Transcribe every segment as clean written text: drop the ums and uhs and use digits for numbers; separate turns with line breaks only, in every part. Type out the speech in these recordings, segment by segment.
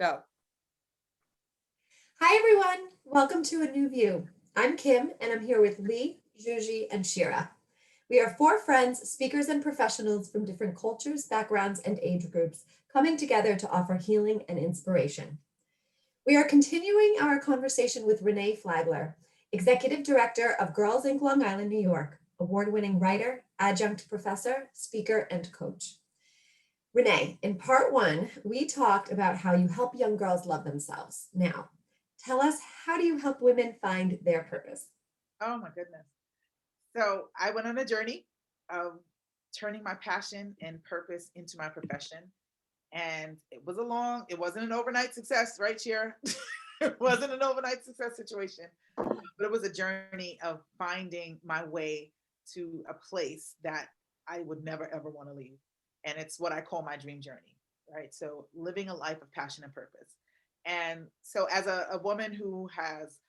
Go.
Hi, everyone. Welcome to A New View. I'm Kim, and I'm here with Lee, Juji, and Shira. We are four friends, speakers, and professionals from different cultures, backgrounds, and age groups coming together to offer healing and inspiration. We are continuing our conversation with Renee Flagler, Executive Director of Girls Inc. Long Island, New York, award-winning writer, adjunct professor, speaker, and coach. Renee, in part one, we talked about how you help young girls love themselves. Now, tell us, how do you help women find their purpose?
Oh my goodness. So I went on a journey of turning my passion and purpose into my profession. And it wasn't an overnight success, right, Shira? It wasn't an overnight success situation, but it was a journey of finding my way to a place that I would never ever want to leave. And it's what I call my dream journey, right? So living a life of passion and purpose. And so as a woman who has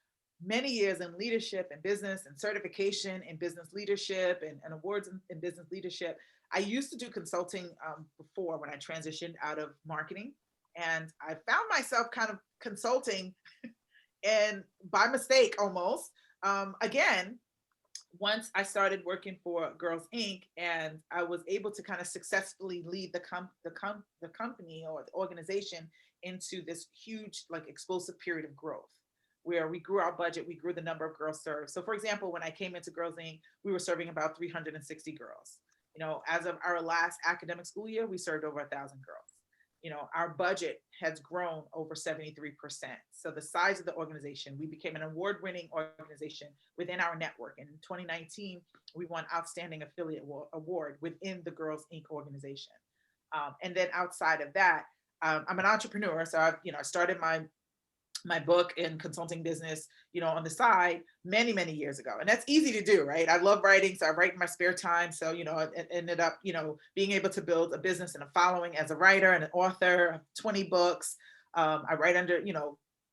many years in leadership and business and certification in business leadership and awards in business leadership, I used to do consulting before when I transitioned out of marketing. And I found myself kind of consulting and by mistake almost. Again, once I started working for Girls Inc. and I was able to kind of successfully lead the company or the organization into this huge, like, explosive period of growth where we grew our budget, we grew the number of girls served. So, for example, when I came into Girls Inc., we were serving about 360 girls. As of our last academic school year, we served over 1,000 girls. Our budget has grown over 73%. So the size of the organization, we became an award-winning organization within our network. In 2019, we won Outstanding Affiliate Award within the Girls Inc. organization. And then outside of that, I'm an entrepreneur. So I started my book and consulting business, on the side many years ago. And that's easy to do, right? I love writing. So I write in my spare time. So, it ended up, being able to build a business and a following as a writer and an author, 20 books. I write under,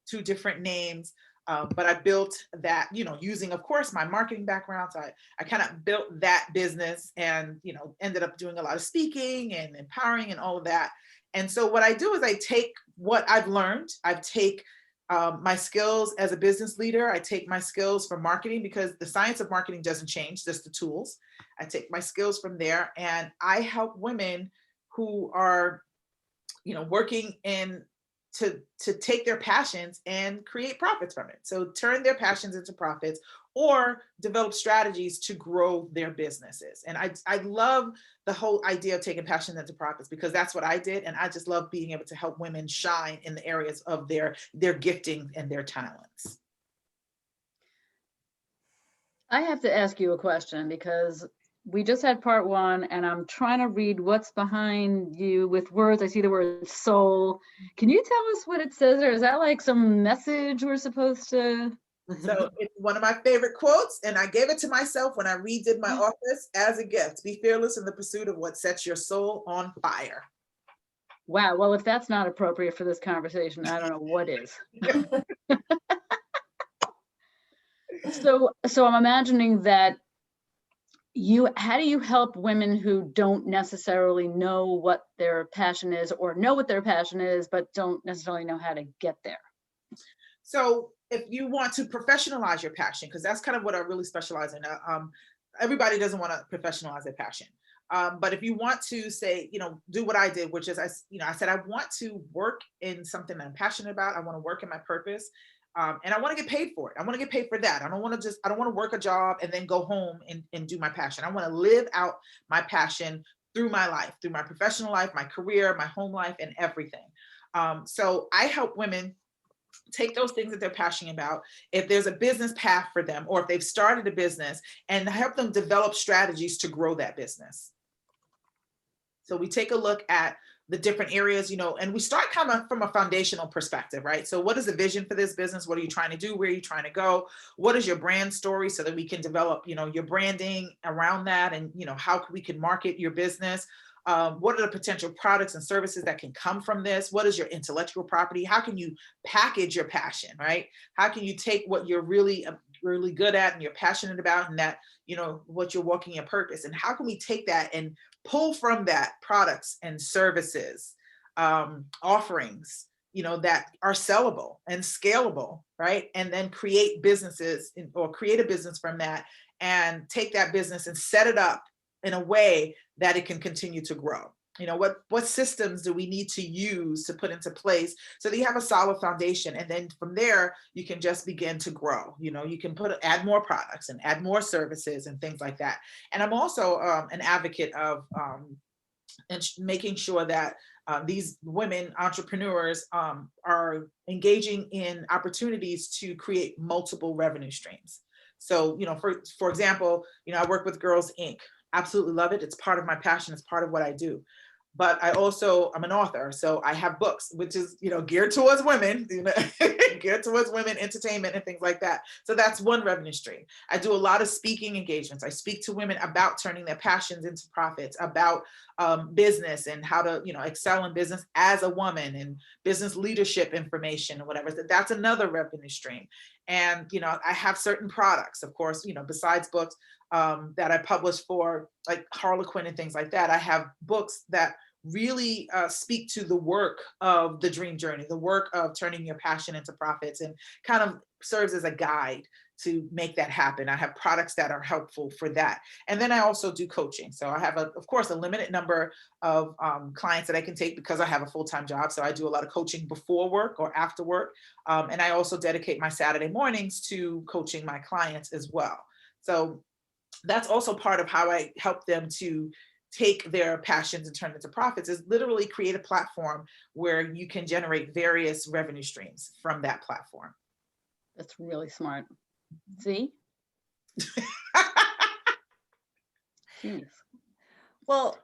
two different names. But I built that, using, of course, my marketing background. So I kind of built that business and, ended up doing a lot of speaking and empowering and all of that. And so what I do is I take what I've learned, my skills as a business leader. I take my skills from marketing because the science of marketing doesn't change, just the tools. I take my skills from there and I help women who are, working in to take their passions and create profits from it. So turn their passions into profits or develop strategies to grow their businesses. And I love the whole idea of taking passions into profits because that's what I did. And I just love being able to help women shine in the areas of their gifting and their talents.
I have to ask you a question because we just had part one and I'm trying to read what's behind you with words. I see the word soul. Can you tell us what it says, or is that like some message we're supposed to?
So it's one of my favorite quotes, and I gave it to myself when I redid my office as a gift. Be fearless in the pursuit of what sets your soul on fire.
Wow. Well, if that's not appropriate for this conversation, I don't know what is. So I'm imagining that how do you help women who don't necessarily know what their passion is or know what their passion is, but don't necessarily know how to get there?
So if you want to professionalize your passion, because that's kind of what I really specialize in. Everybody doesn't want to professionalize their passion. But if you want to say, do what I did, which is I said, I want to work in something that I'm passionate about. I want to work in my purpose. And I want to get paid for it. I want to get paid for that. I don't want to work a job and then go home and do my passion. I want to live out my passion through my life, through my professional life, my career, my home life, and everything. So I help women take those things that they're passionate about, if there's a business path for them, or if they've started a business, and help them develop strategies to grow that business. So we take a look at the different areas, and we start kind of from a foundational perspective, right? So what is the vision for this business? What are you trying to do? Where are you trying to go? What is your brand story so that we can develop, your branding around that, and, how we can market your business? What are the potential products and services that can come from this? What is your intellectual property? How can you package your passion, right? How can you take what you're really good at and you're passionate about, and that, what you're walking your purpose, and how can we take that and pull from that products and services, offerings, that are sellable and scalable, right? And then create businesses or create a business from that and take that business and set it up in a way that it can continue to grow. What systems do we need to use to put into place so that you have a solid foundation, and then from there you can just begin to grow. You can add more products and add more services and things like that. And I'm also an advocate of making sure that these women entrepreneurs are engaging in opportunities to create multiple revenue streams. So, for example, I work with Girls Inc. Absolutely love it. It's part of my passion. It's part of what I do. But I'm an author, so I have books, which is, geared towards women, geared towards women, entertainment and things like that. So that's one revenue stream. I do a lot of speaking engagements. I speak to women about turning their passions into profits, about business and how to, excel in business as a woman, and business leadership information and whatever. So that's another revenue stream. And, I have certain products, of course, besides books that I publish for like Harlequin and things like that. I have books that really speak to the work of the dream journey, the work of turning your passion into profits, and kind of serves as a guide to make that happen. I have products that are helpful for that. And then I also do coaching. So I have, of course, a limited number of clients that I can take because I have a full-time job. So I do a lot of coaching before work or after work. And I also dedicate my Saturday mornings to coaching my clients as well. So that's also part of how I help them to take their passions and turn it into profits, is literally create a platform where you can generate various revenue streams from that platform.
That's really smart. See? Jeez.
Well,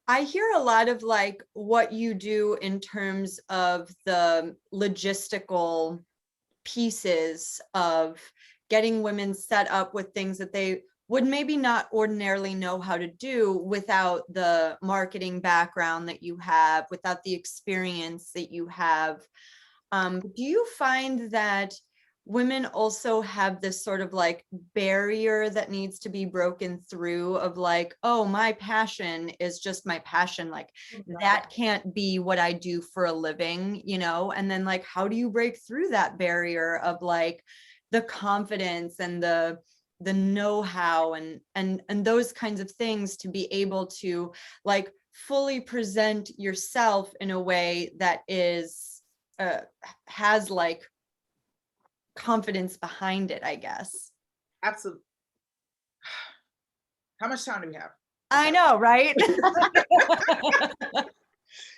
I hear a lot of like what you do in terms of the logistical pieces of getting women set up with things that they would maybe not ordinarily know how to do without the marketing background that you have, without the experience that you have. Do you find that women also have this sort of like barrier that needs to be broken through of like, oh, my passion is just my passion. Like that can't be what I do for a living, and then like, how do you break through that barrier of like the confidence and the know-how and those kinds of things to be able to like fully present yourself in a way that is has like confidence behind it, I guess.
Absolutely. How much time do we have?
I know, right?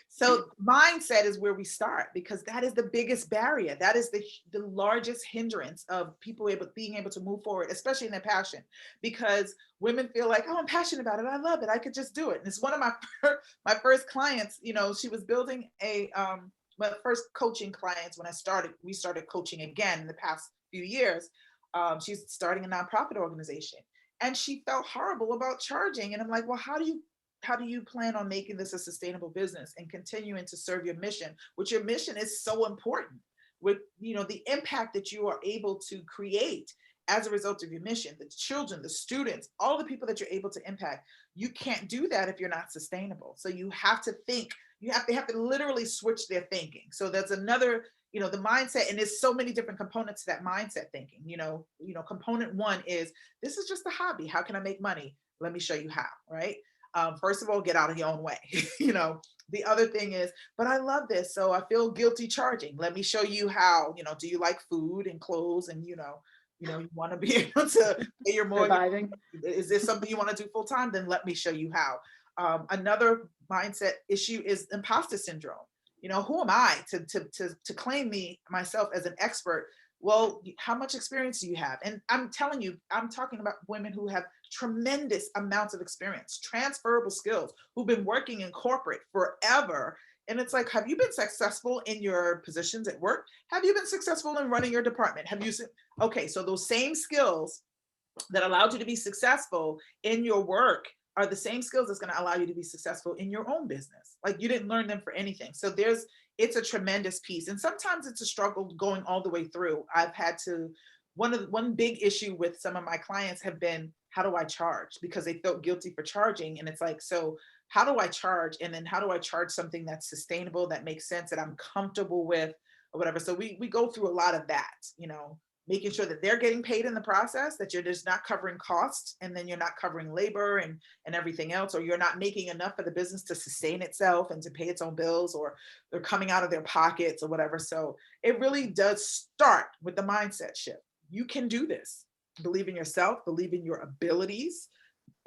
So mindset is where we start, because that is the biggest barrier. That is the largest hindrance of people being able to move forward, especially in their passion, because women feel like, oh, I'm passionate about it. I love it. I could just do it. And it's one of my first clients, she was building my first coaching clients when we started coaching again in the past few years. She's starting a nonprofit organization and she felt horrible about charging. And I'm like, well, how do you plan on making this a sustainable business and continuing to serve your mission, which your mission is so important, with the impact that you are able to create as a result of your mission, the children, the students, all the people that you're able to impact. You can't do that if you're not sustainable. So you have to think, they have to literally switch their thinking. So that's another, the mindset, and there's so many different components to that mindset thinking. Component one is, this is just a hobby. How can I make money? Let me show you how, right? First of all, get out of your own way. The other thing is, but I love this, so I feel guilty charging. Let me show you how. Do you like food and clothes, and you want to be able to pay your mortgage?
Surviving.
Is this something you want to do full time? Then let me show you how. Another mindset issue is imposter syndrome. Who am I to claim myself as an expert? Well, how much experience do you have? And I'm telling you, I'm talking about women who have tremendous amounts of experience, transferable skills, who've been working in corporate forever. And it's like, have you been successful in your positions at work? Have you been successful in running your department? Okay, so those same skills that allowed you to be successful in your work are the same skills that's going to allow you to be successful in your own business. Like, you didn't learn them for anything. So it's a tremendous piece. And sometimes it's a struggle going all the way through. I've had to, one big issue with some of my clients have been, how do I charge? Because they felt guilty for charging. And it's like, so how do I charge? And then how do I charge something that's sustainable, that makes sense, that I'm comfortable with, or whatever. So we go through a lot of that, making sure that they're getting paid in the process, that you're just not covering costs, and then you're not covering labor and everything else, or you're not making enough for the business to sustain itself and to pay its own bills, or they're coming out of their pockets or whatever. So it really does start with the mindset shift. You can do this. Believe in yourself, believe in your abilities,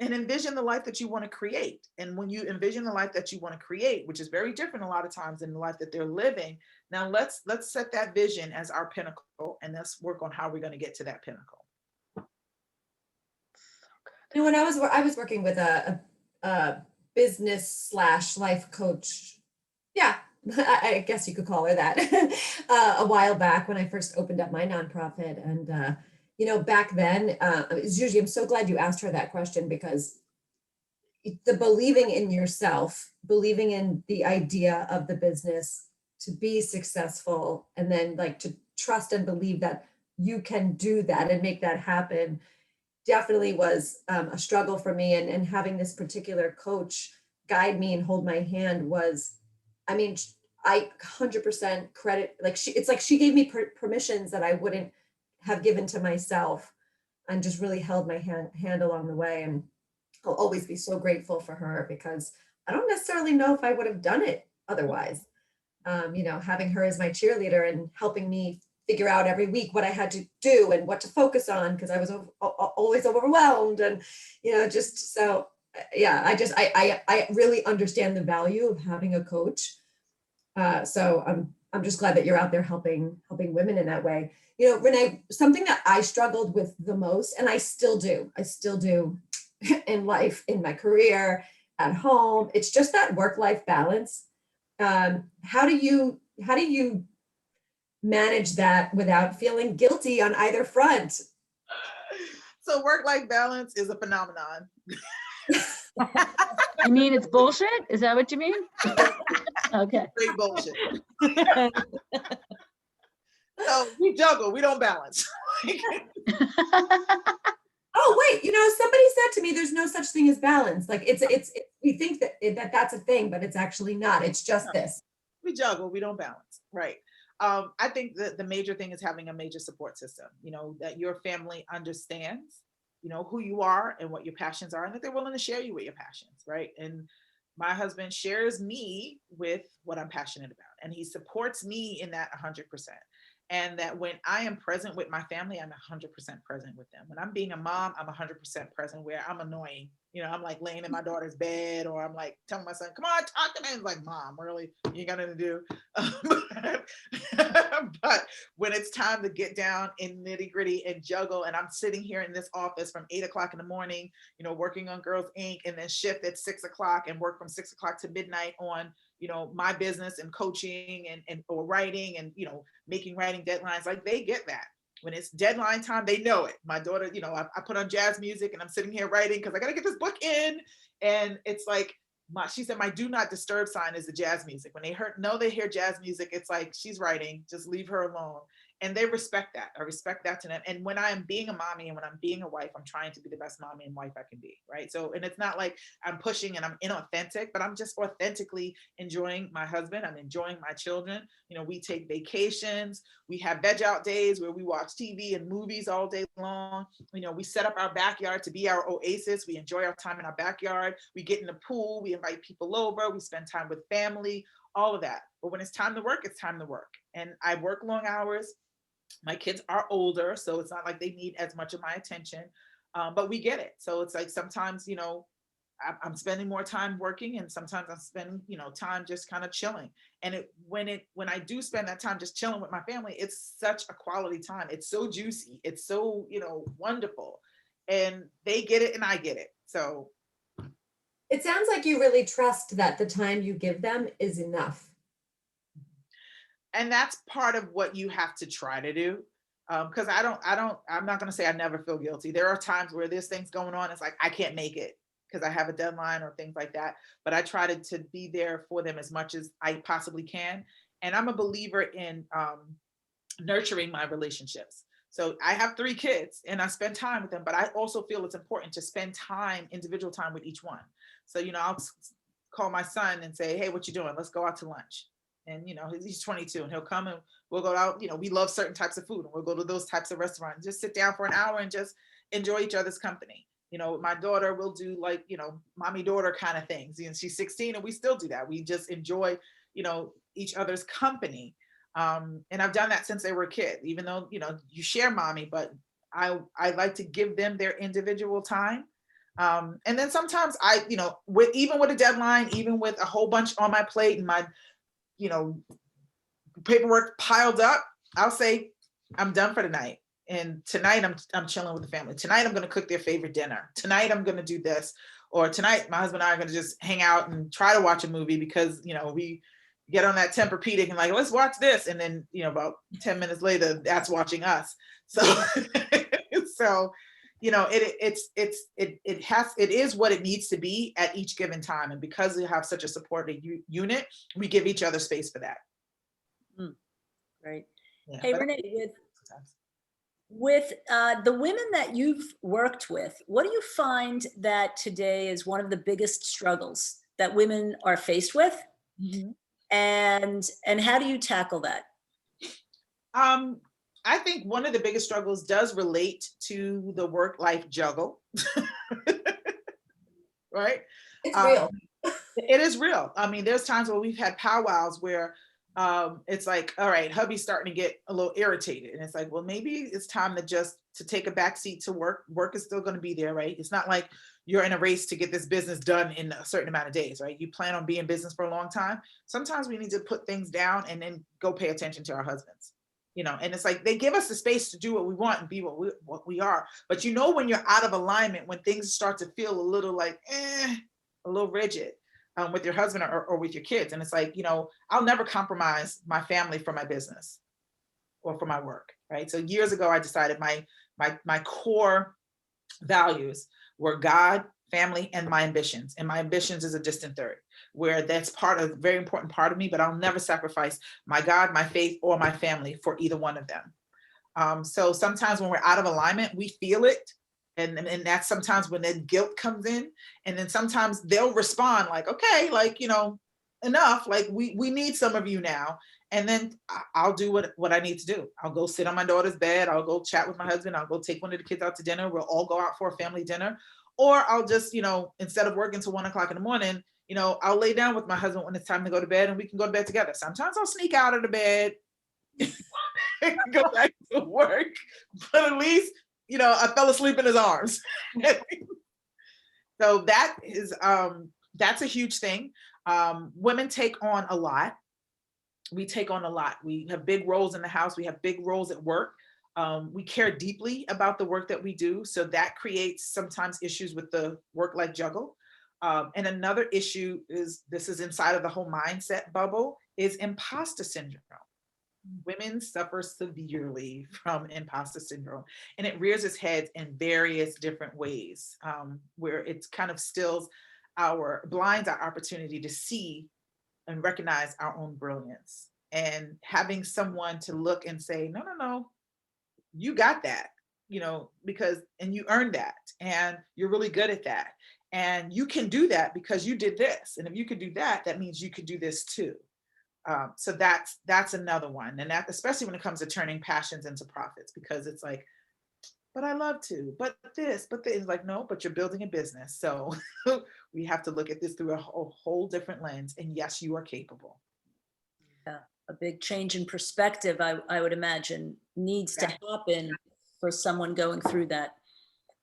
and envision the life that you want to create. And when you envision the life that you want to create, which is very different a lot of times than the life that they're living, now let's set that vision as our pinnacle, and let's work on how we're going to get to that pinnacle.
When I was working with a business slash life coach, yeah, I guess you could call her that, a while back when I first opened up my nonprofit. And back then, usually I'm so glad you asked her that question, because the believing in yourself, believing in the idea of the business to be successful, and then like to trust and believe that you can do that and make that happen, definitely was a struggle for me. And having this particular coach guide me and hold my hand was, I mean, I 100% credit, like it's like she gave me permissions that I wouldn't have given to myself, and just really held my hand along the way. And I'll always be so grateful for her, because I don't necessarily know if I would have done it otherwise. Having her as my cheerleader and helping me figure out every week what I had to do and what to focus on, because I was always overwhelmed. And just so yeah, I really understand the value of having a coach. So I'm just glad that you're out there helping women in that way. Renee, something that I struggled with the most, and I still do in life, in my career, at home, it's just that work-life balance. How do you manage that without feeling guilty on either front?
So work-life balance is a phenomenon.
You mean it's bullshit? Is that what you mean? Okay.
Great bullshit. So we juggle, we don't balance.
Oh, wait, somebody said to me, there's no such thing as balance. Like it's we think that that's a thing, but it's actually not. It's just this.
We juggle, we don't balance. Right. I think that the major thing is having a major support system, that your family understands, who you are and what your passions are, and that they're willing to share you with your passions. Right. And my husband shares me with what I'm passionate about, and he supports me in that 100%. And that when I am present with my family, I'm 100% present with them. When I'm being a mom, I'm 100% present, where I'm annoying. I'm like laying in my daughter's bed, or I'm like telling my son, come on, talk to me. It's like, Mom, really? You got nothing to do? But when it's time to get down in nitty gritty and juggle, and I'm sitting here in this office from 8 o'clock in the morning, working on Girls Inc., and then shift at 6 o'clock and work from 6 o'clock to midnight on my business and coaching and or writing, and making writing deadlines, like they get that. When it's deadline time, they know it. My daughter, I put on jazz music and I'm sitting here writing because I got to get this book in. And it's like, she said, my do not disturb sign is the jazz music. When they hear jazz music, it's like, she's writing, just leave her alone. And they respect that. I respect that to them. And when I am being a mommy and when I'm being a wife, I'm trying to be the best mommy and wife I can be. Right. So, and it's not like I'm pushing and I'm inauthentic, but I'm just authentically enjoying my husband. I'm enjoying my children. We take vacations. We have veg out days where we watch TV and movies all day long. We set up our backyard to be our oasis. We enjoy our time in our backyard. We get in the pool. We invite people over. We spend time with family, all of that. But when it's time to work, it's time to work. And I work long hours. My kids are older, so it's not like they need as much of my attention, but we get it. So it's like sometimes, I'm spending more time working, and sometimes I'm spending, time just kind of chilling. And when I do spend that time just chilling with my family, it's such a quality time. It's so juicy. It's so, wonderful. And they get it and I get it. So
it sounds like you really trust that the time you give them is enough.
And that's part of what you have to try to do. Because I'm not going to say I never feel guilty. There are times where there's things going on. It's like, I can't make it because I have a deadline or things like that. But I try to be there for them as much as I possibly can. And I'm a believer in nurturing my relationships. So I have 3 kids and I spend time with them, but I also feel it's important to spend time, individual time with each one. So, I'll call my son and say, hey, what you doing? Let's go out to lunch. And, you know, he's 22 and he'll come and we'll go out, you know, we love certain types of food and we'll go to those types of restaurants, just sit down for an hour and just enjoy each other's company. You know, my daughter will do like, you know, mommy daughter kind of things. You know, she's 16 and we still do that. We just enjoy, you know, each other's company. And I've done that since they were a kid, even though, you know, you share mommy, but I like to give them their individual time. And then sometimes I, you know, even with a deadline, even with a whole bunch on my plate and my, you know, paperwork piled up, I'll say, I'm done for the night. And tonight I'm chilling with the family. Tonight I'm going to cook their favorite dinner. Tonight I'm going to do this. Or tonight my husband and I are going to just hang out and try to watch a movie because, you know, we get on that Tempur-Pedic and like, let's watch this. And then, you know, about 10 minutes later, that's watching us. So, so, you know, it is what it needs to be at each given time. And because we have such a supportive unit, we give each other space for that.
Great.
Yeah,
Hey,
but
Renee,
sometimes.
with the women that you've worked with, what do you find that today is one of the biggest struggles that women are faced with?
Mm-hmm.
And how do you tackle that?
I think one of the biggest struggles does relate to the work-life juggle, right?
It's real.
It is real. I mean, there's times where we've had powwows where it's like, all right, hubby's starting to get a little irritated. And it's like, well, maybe it's time to take a back seat to work. Work is still going to be there, right? It's not like you're in a race to get this business done in a certain amount of days, right? You plan on being in business for a long time. Sometimes we need to put things down and then go pay attention to our husbands, you know? And it's like, they give us the space to do what we want and be what we are. But you know, when you're out of alignment, when things start to feel a little like, a little rigid, with your husband or with your kids. And it's like, you know, I'll never compromise my family for my business or for my work, right? So years ago, I decided my core values were God, family, and my ambitions. And my ambitions is a distant third, where that's a very important part of me, but I'll never sacrifice my God, my faith, or my family for either one of them. So sometimes when we're out of alignment, we feel it. And that's sometimes when the guilt comes in, and then sometimes they'll respond like, okay, like, you know, enough, like we need some of you now. And then I'll do what I need to do. I'll go sit on my daughter's bed. I'll go chat with my husband. I'll go take one of the kids out to dinner. We'll all go out for a family dinner. Or I'll just, you know, instead of working till 1 o'clock in the morning, you know, I'll lay down with my husband when it's time to go to bed and we can go to bed together. Sometimes I'll sneak out of the bed and go back to work, but at least, you know, I fell asleep in his arms. So that is, that's a huge thing. Women take on a lot. We take on a lot. We have big roles in the house. We have big roles at work. We care deeply about the work that we do. So that creates sometimes issues with the work-life juggle. And another issue is, this is inside of the whole mindset bubble, is imposter syndrome. Women suffer severely from imposter syndrome, and it rears its head in various different ways, where it kind of blinds our opportunity to see and recognize our own brilliance. And having someone to look and say, no, you got that, you know, and you earned that, and you're really good at that. And you can do that because you did this. And if you could do that, that means you could do this too. So that's another one. And that, especially when it comes to turning passions into profits, because it's like, but I love to, but this, it's like, no, but you're building a business. So we have to look at this through a whole different lens. And yes, you are capable.
Yeah, a big change in perspective, I would imagine, needs to happen for someone going through that.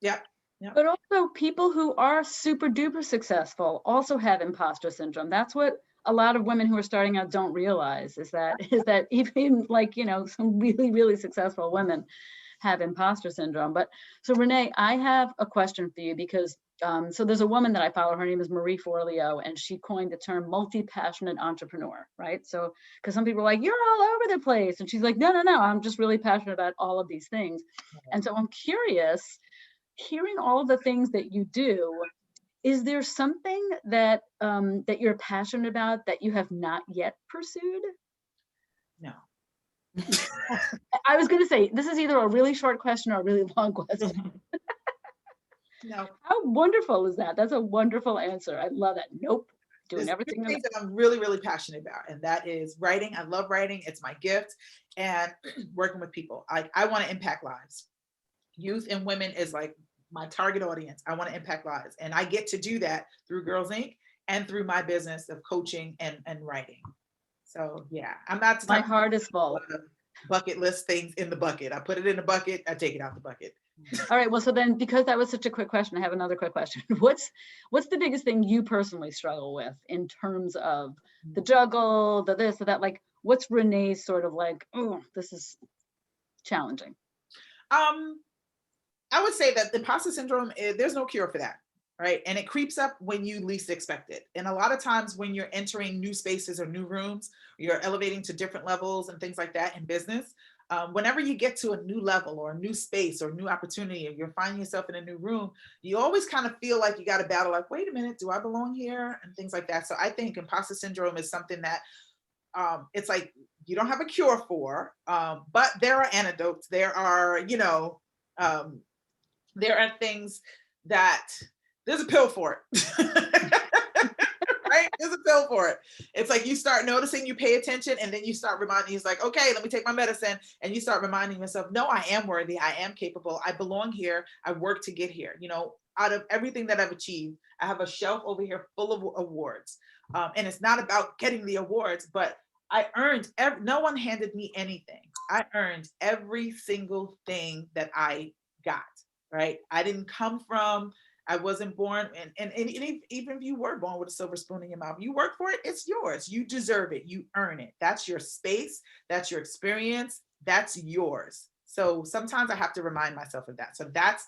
Yep.
But also people who are super duper successful also have imposter syndrome. That's what a lot of women who are starting out don't realize, is that even, like, you know, some really, really successful women have imposter syndrome. But so Renee, I have a question for you, because so there's a woman that I follow, her name is Marie Forleo, and she coined the term multi-passionate entrepreneur, right? So, because some people are like, you're all over the place. And she's like, no, I'm just really passionate about all of these things. And so I'm curious, hearing all of the things that you do, is there something that that you're passionate about that you have not yet pursued?
No.
I was going to say, this is either a really short question or a really long question.
No.
How wonderful is that? That's a wonderful answer. I love it. Nope. doing
There's
everything.
two things that I'm really, really passionate about, and that is writing. I love writing. It's my gift, and working with people. I want to impact lives. Youth and women is like my target audience. I want to impact lives, and I get to do that through Girls Inc. and through my business of coaching and writing. So yeah, I'm not the
My
type of
heart is full.
bucket list things in the bucket. I put it in the bucket. I take it out the bucket.
All right. Well, so then, because that was such a quick question, I have another quick question. What's the biggest thing you personally struggle with in terms of the juggle, the this, the that? Like, what's Renee's sort of like, oh, this is challenging?
I would say that imposter syndrome, there's no cure for that, right? And it creeps up when you least expect it. And a lot of times when you're entering new spaces or new rooms, you're elevating to different levels and things like that in business. Whenever you get to a new level or a new space or new opportunity, or you're finding yourself in a new room, you always kind of feel like you got to battle, like, wait a minute, do I belong here? And things like that. So I think imposter syndrome is something that it's like you don't have a cure for, but there are antidotes. There are, there are things that there's a pill for it. Right? There's a pill for it. It's like you start noticing, you pay attention, and then you start reminding, it's like, okay, let me take my medicine. And you start reminding yourself, no, I am worthy. I am capable. I belong here. I work to get here. Out of everything that I've achieved, I have a shelf over here full of awards. And it's not about getting the awards, but I earned, no one handed me anything. I earned every single thing that I got, right? I didn't come from, I wasn't born, and even if you were born with a silver spoon in your mouth, you work for it, it's yours. You deserve it. You earn it. That's your space. That's your experience. That's yours. So sometimes I have to remind myself of that. So that's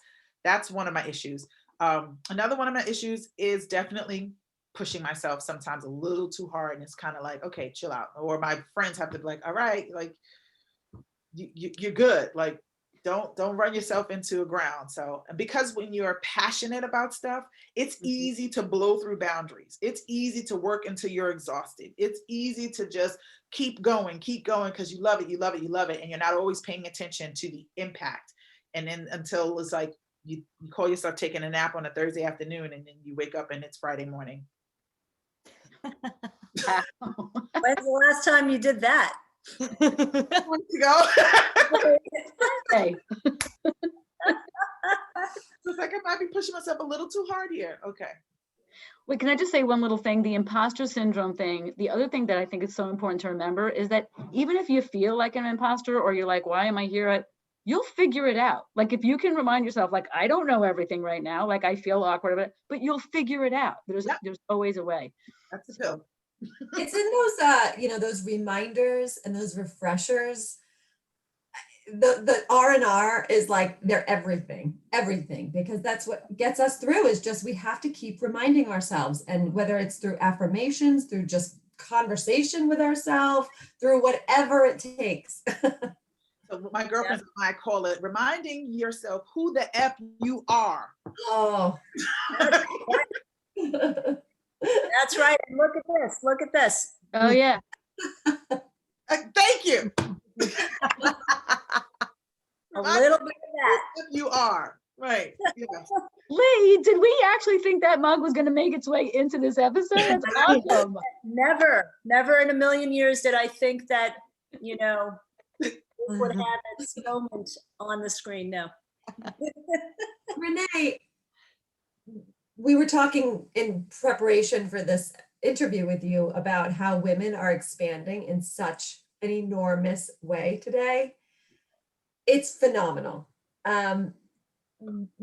one of my issues. Another one of my issues is definitely pushing myself sometimes a little too hard. And it's kind of like, okay, chill out. Or my friends have to be like, all right, like you're good. Like, don't run yourself into a ground. So, because when you're passionate about stuff, it's easy to blow through boundaries. It's easy to work until you're exhausted. It's easy to just keep going because you love it, you love it, you love it. And you're not always paying attention to the impact. And then until it's like, you call yourself taking a nap on a Thursday afternoon, and then you wake up and it's Friday morning.
When's the last time you did that?
Months ago.
Hey.
It's like I might be pushing myself a little too hard here. Okay.
Wait, can I just say one little thing? The imposter syndrome thing, the other thing that I think is so important to remember is that even if you feel like an imposter, or you're like, why am I here? You'll figure it out. Like, if you can remind yourself, like, I don't know everything right now, like I feel awkward about it, but you'll figure it out. There's always a way.
That's the pill.
It's in those, those reminders and those refreshers. The R&R is like, they're everything, because that's what gets us through, is just, we have to keep reminding ourselves. And whether it's through affirmations, through just conversation with ourselves, through whatever it takes.
So my girlfriends and I call it reminding yourself who the F you are.
Oh.
That's right. And look at this. Look at this.
Oh yeah.
Thank you.
A little bit of that.
You are right. Yeah.
Lee, did we actually think that mug was going to make its way into this episode? That's awesome.
Never in a million years did I think that, would have its moment on the screen. No.
Renee, we were talking in preparation for this interview with you about how women are expanding in such an enormous way today. It's phenomenal.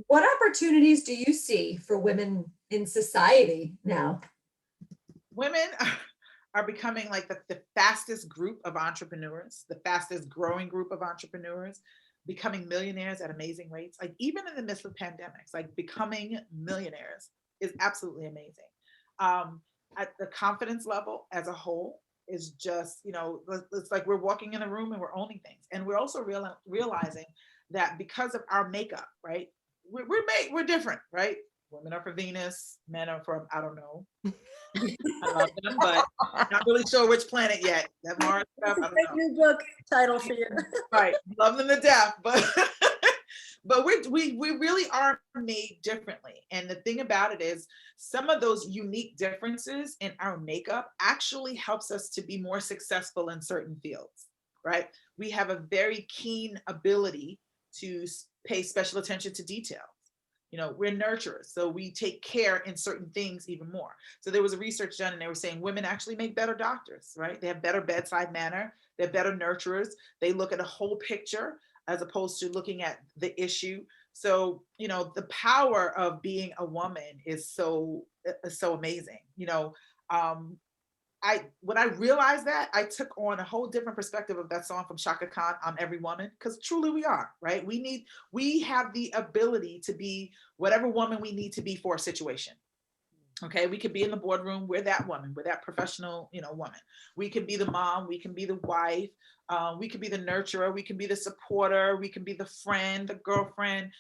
What opportunities do you see for women in society now?
Women are becoming like the fastest group of entrepreneurs, the fastest growing group of entrepreneurs, becoming millionaires at amazing rates. Like, even in the midst of pandemics, like, becoming millionaires is absolutely amazing. At the confidence level as a whole is just, it's like we're walking in a room and we're owning things. And we're also realizing that because of our makeup, right? We're different, right? Women are for Venus, men are for, I don't know. I love them, but not really sure which planet yet. That Mars stuff, I don't know.
New book title for you.
Right, love them to death, but But we really are made differently. And the thing about it is some of those unique differences in our makeup actually helps us to be more successful in certain fields, right? We have a very keen ability to pay special attention to detail. You know, we're nurturers, so we take care in certain things even more. So there was a research done and they were saying women actually make better doctors, right? They have better bedside manner, they're better nurturers, they look at a whole picture as opposed to looking at the issue. So, you know, the power of being a woman is so amazing. You know, when I realized that, I took on a whole different perspective of that song from Shaka Khan, "I'm Every Woman," because truly we are, right? We have the ability to be whatever woman we need to be for a situation. Okay, we could be in the boardroom, we're that woman, we're that professional, you know, woman. We can be the mom, we can be the wife, we can be the nurturer, we can be the supporter, we can be the friend, the girlfriend.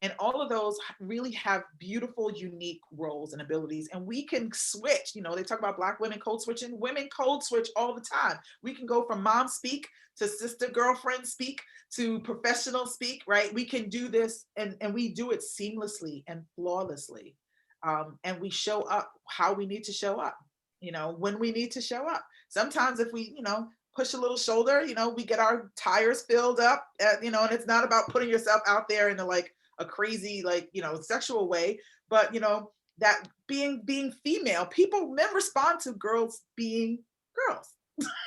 And all of those really have beautiful, unique roles and abilities. And we can switch. You know, they talk about Black women code switching. Women code switch all the time. We can go from mom speak to sister girlfriend speak to professional speak, right? We can do this and we do it seamlessly and flawlessly. And we show up how we need to show up, you know, when we need to show up. Sometimes if we, you know, push a little shoulder, you know, we get our tires filled up, you know, and it's not about putting yourself out there in a crazy, like, you know, sexual way, but, you know, that being female, men respond to girls being girls,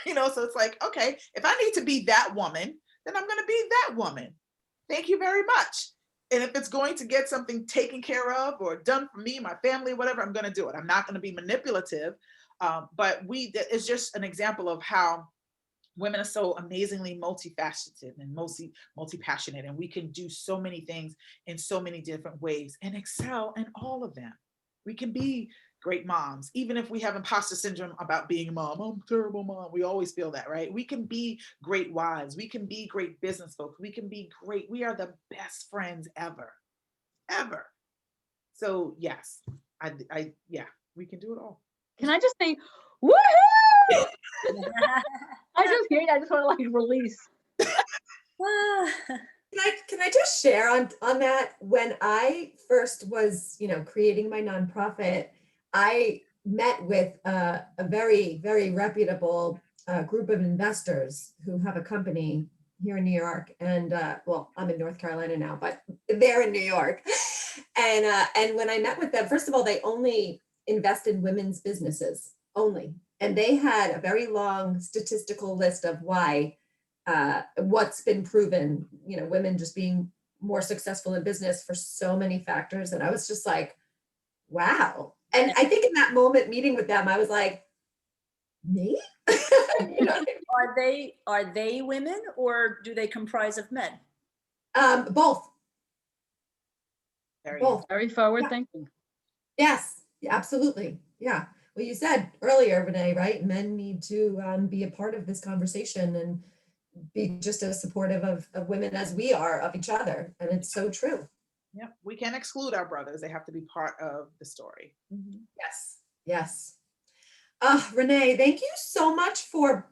you know, so it's like, okay, if I need to be that woman, then I'm going to be that woman. Thank you very much. And if it's going to get something taken care of or done for me, my family, whatever, I'm going to do it. I'm not going to be manipulative. But it's just an example of how women are so amazingly multifaceted and multi-passionate, and we can do so many things in so many different ways and excel in all of them. We can be great moms, even if we have imposter syndrome about being a mom. I'm a terrible mom. We always feel that, right? We can be great wives. We can be great business folks. We can be great. We are the best friends ever, ever. So yes, yeah, we can do it all.
Can I just say, woohoo! I just hear it. I just want to like release.
Can I just share on that? When I first was, you know, creating my nonprofit, I met with a very, very reputable group of investors who have a company here in New York. And well, I'm in North Carolina now, but they're in New York. And when I met with them, first of all, they only invest in women's businesses only. And they had a very long statistical list of why, what's been proven, you know, women just being more successful in business for so many factors. And I was just like, wow. And I think in that moment meeting with them, I was like, me? You know,
Are they women or do they comprise of men?
both.
Both.
Very forward
Yeah.
thinking.
Yes, absolutely. Yeah. Well, you said earlier, Renee, right? Men need to be a part of this conversation and be just as supportive of women as we are of each other. And it's so true.
Yep. We can't exclude our brothers. They have to be part of the story. Mm-hmm.
Yes. Yes. Renee, thank you so much for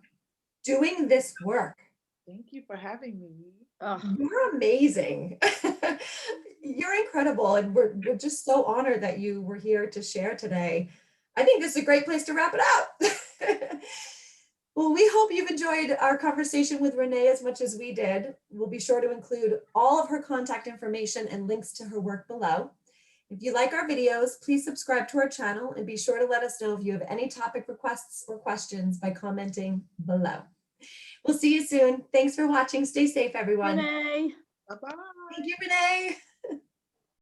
doing this work.
Thank you for having me.
You're amazing. You're incredible. And we're just so honored that you were here to share today. I think this is a great place to wrap it up. Well, we hope you've enjoyed our conversation with Renee as much as we did. We'll be sure to include all of her contact information and links to her work below. If you like our videos, please subscribe to our channel and be sure to let us know if you have any topic requests or questions by commenting below. We'll see you soon. Thanks for watching. Stay safe, everyone.
Renee.
Bye-bye.
Thank you, Renee.